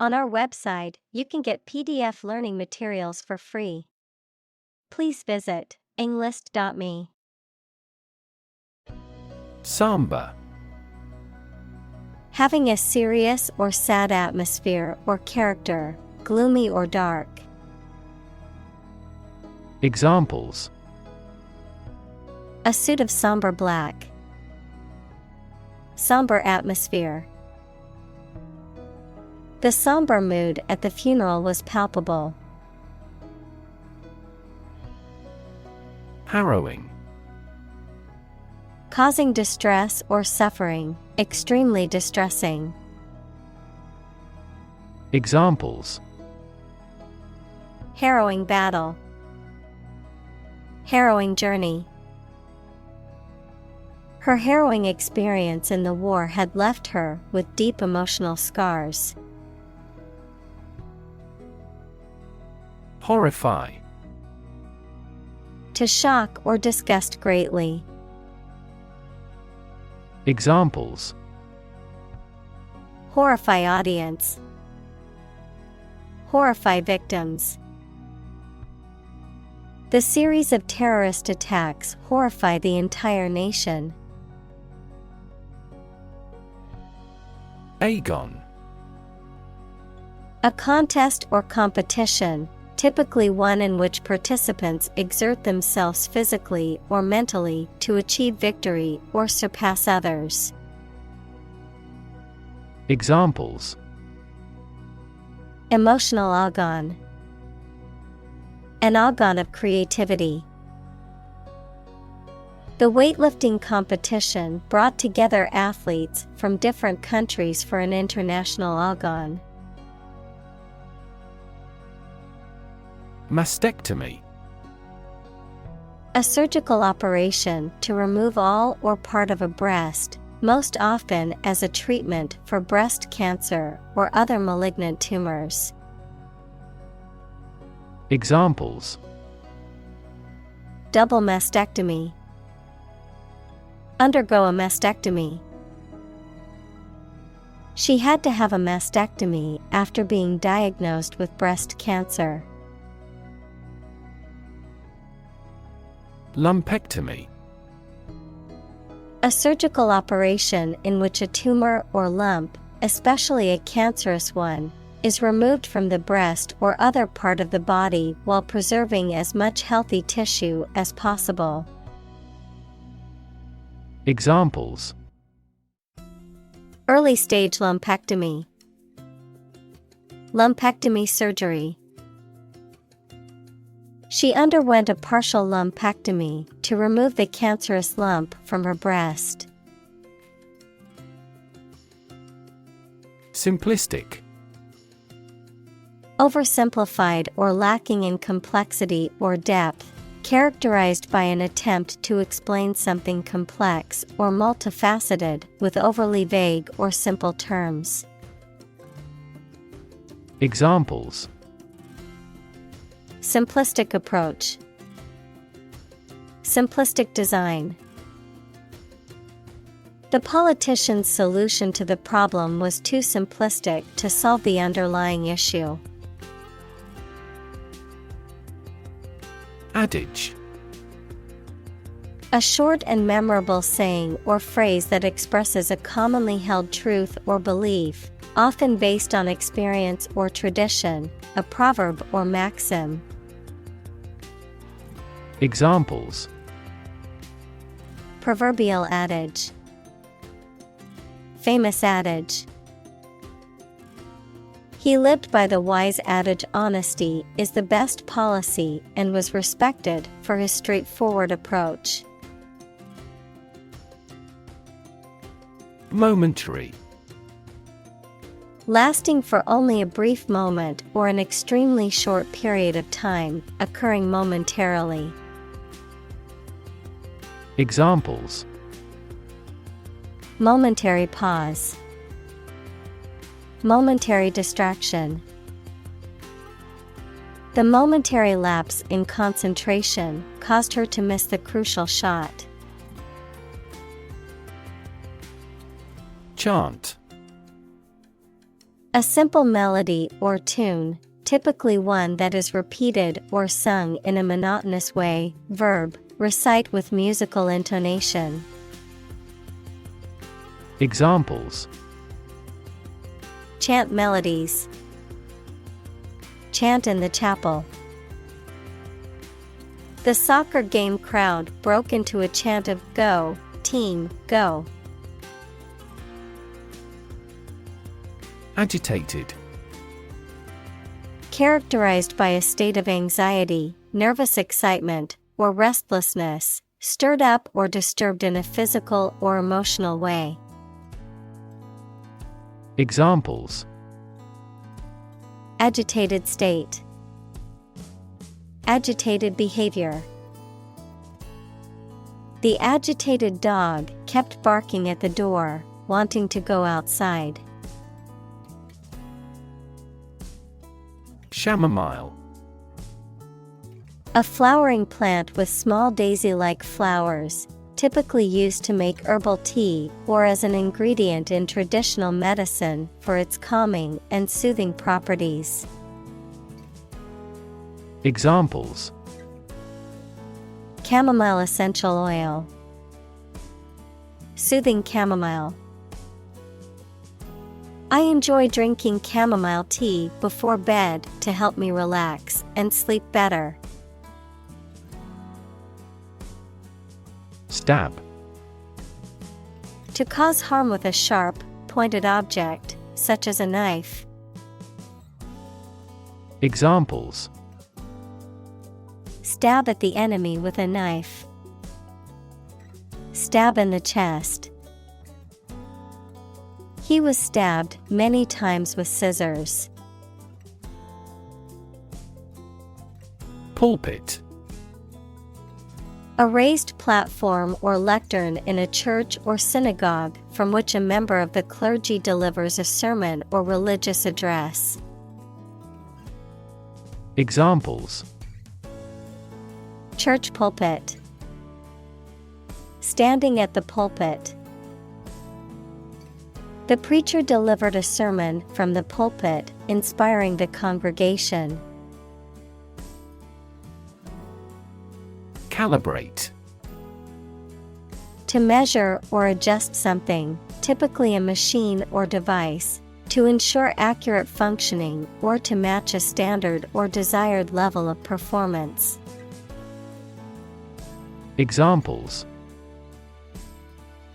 On our website, you can get PDF learning materials for free. Please visit englist.me. Somber. Having a serious or sad atmosphere or character, gloomy or dark. Examples: A suit of somber black. Somber atmosphere. The somber mood at the funeral was palpable. Harrowing. Causing distress or suffering, extremely distressing. Examples: Harrowing battle. Harrowing journey. Her harrowing experience in the war had left her with deep emotional scars. Horrify. To shock or disgust greatly. Examples: Horrify audience. Horrify victims. The series of terrorist attacks horrify the entire nation. Agon. A contest or competition, typically one in which participants exert themselves physically or mentally to achieve victory or surpass others. Examples: Emotional agon. An agon of creativity. The weightlifting competition brought together athletes from different countries for an international agon. Mastectomy. A surgical operation to remove all or part of a breast, most often as a treatment for breast cancer or other malignant tumors. Examples: Double mastectomy. Undergo a mastectomy. She had to have a mastectomy after being diagnosed with breast cancer. Lumpectomy. A surgical operation in which a tumor or lump, especially a cancerous one, is removed from the breast or other part of the body while preserving as much healthy tissue as possible. Examples: Early stage lumpectomy. Lumpectomy surgery. She underwent a partial lumpectomy to remove the cancerous lump from her breast. Simplistic. Oversimplified or lacking in complexity or depth, characterized by an attempt to explain something complex or multifaceted with overly vague or simple terms. Examples: Simplistic approach. Simplistic design. The politician's solution to the problem was too simplistic to solve the underlying issue. Adage. A short and memorable saying or phrase that expresses a commonly held truth or belief, often based on experience or tradition, a proverb or maxim. Examples: Proverbial adage. Famous adage. He lived by the wise adage honesty is the best policy and was respected for his straightforward approach. Momentary. Lasting for only a brief moment or an extremely short period of time, occurring momentarily. Examples: Momentary pause. Momentary distraction. The momentary lapse in concentration caused her to miss the crucial shot. Chant. A simple melody or tune, typically one that is repeated or sung in a monotonous way. Verb, recite with musical intonation. Examples: Chant melodies. Chant in the chapel. The soccer game crowd broke into a chant of "Go, team, go." Agitated. Characterized by a state of anxiety, nervous excitement, or restlessness, stirred up or disturbed in a physical or emotional way. Examples: Agitated state. Agitated behavior. The agitated dog kept barking at the door, wanting to go outside. Chamomile. A flowering plant with small daisy-like flowers, typically used to make herbal tea or as an ingredient in traditional medicine for its calming and soothing properties. Examples: Chamomile essential oil. Soothing chamomile. I enjoy drinking chamomile tea before bed to help me relax and sleep better. Stab. To cause harm with a sharp, pointed object, such as a knife. Examples: Stab at the enemy with a knife. Stab in the chest. He was stabbed many times with scissors. Pulpit. A raised platform or lectern in a church or synagogue from which a member of the clergy delivers a sermon or religious address. Examples: Church pulpit. Standing at the pulpit. The preacher delivered a sermon from the pulpit, inspiring the congregation. Calibrate. To measure or adjust something, typically a machine or device, to ensure accurate functioning or to match a standard or desired level of performance. Examples: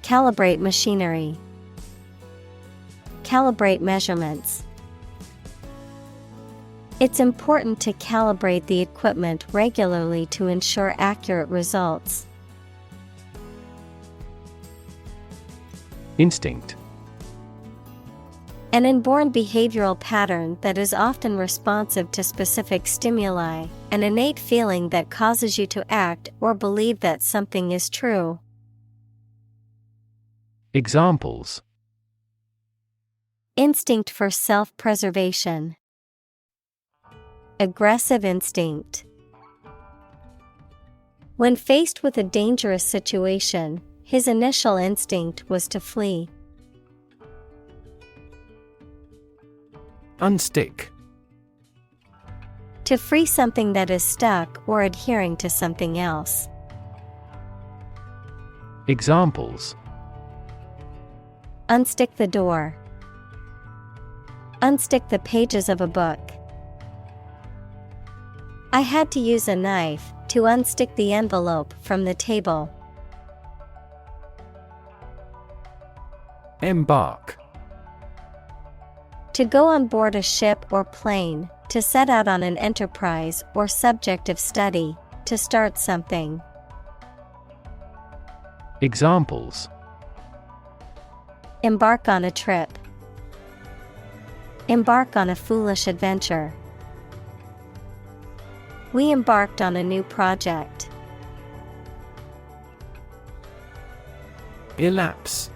Calibrate machinery. Calibrate measurements. It's important to calibrate the equipment regularly to ensure accurate results. Instinct. An inborn behavioral pattern that is often responsive to specific stimuli, an innate feeling that causes you to act or believe that something is true. Examples: Instinct for self-preservation. Aggressive instinct. When faced with a dangerous situation, his initial instinct was to flee. Unstick. To free something that is stuck or adhering to something else. Examples: Unstick the door. Unstick the pages of a book. I had to use a knife to unstick the envelope from the table. Embark. To go on board a ship or plane, to set out on an enterprise or subject of study, to start something. Examples: Embark on a trip. Embark on a foolish adventure. We embarked on a new project. Elapse.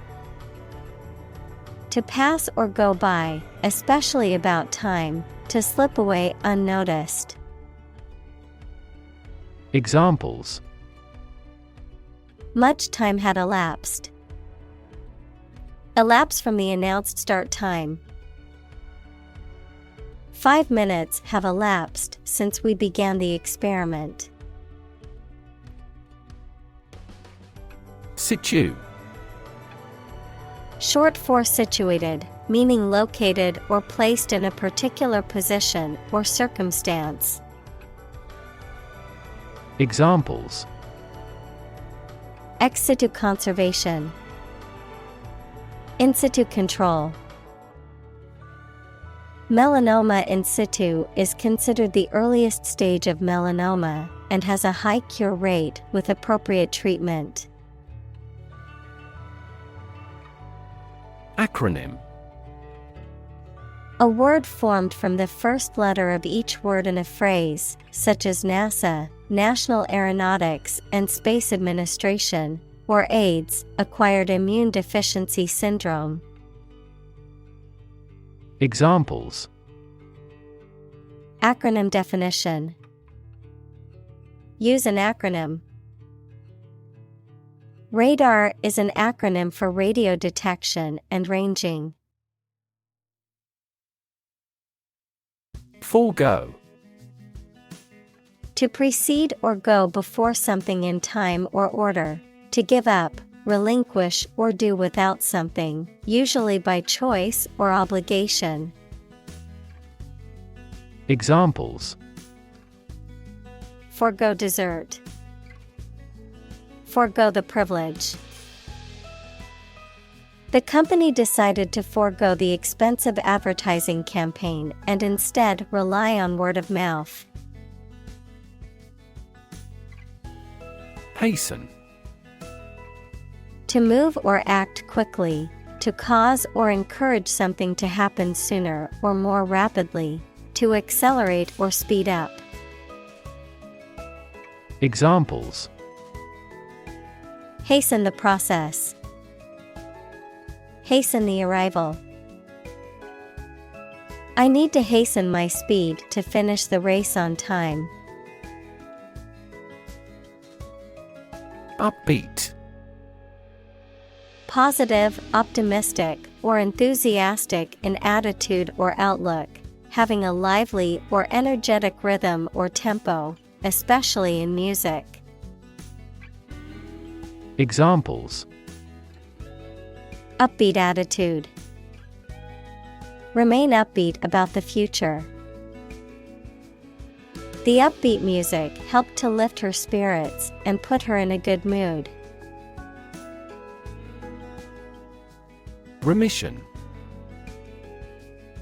To pass or go by, especially about time, to slip away unnoticed. Examples: Much time had elapsed. Elapse from the announced start time. 5 minutes have elapsed since we began the experiment. Situ. Short for situated, meaning located or placed in a particular position or circumstance. Examples: Ex situ conservation, in situ control. Melanoma in situ is considered the earliest stage of melanoma and has a high cure rate with appropriate treatment. Acronym. A word formed from the first letter of each word in a phrase, such as NASA, National Aeronautics and Space Administration, or AIDS, Acquired Immune Deficiency Syndrome. Examples: Acronym definition. Use an acronym. Radar is an acronym for radio detection and ranging. Forego. To precede or go before something in time or order. To give up, relinquish or do without something, usually by choice or obligation. Examples: Forgo dessert. Forgo the privilege. The company decided to forego the expensive advertising campaign and instead rely on word of mouth. Hasten. To move or act quickly, to cause or encourage something to happen sooner or more rapidly, to accelerate or speed up. Examples: Hasten the process. Hasten the arrival. I need to hasten my speed to finish the race on time. Upbeat. Positive, optimistic, or enthusiastic in attitude or outlook, having a lively or energetic rhythm or tempo, especially in music. Examples: Upbeat attitude. Remain upbeat about the future. The upbeat music helped to lift her spirits and put her in a good mood. Remission.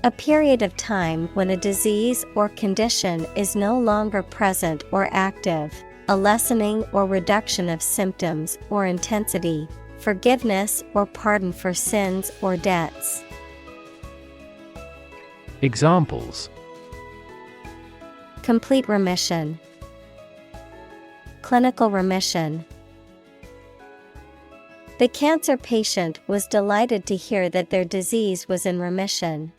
A period of time when a disease or condition is no longer present or active, a lessening or reduction of symptoms or intensity, forgiveness or pardon for sins or debts. Examples: Complete remission. Clinical remission. The cancer patient was delighted to hear that their disease was in remission.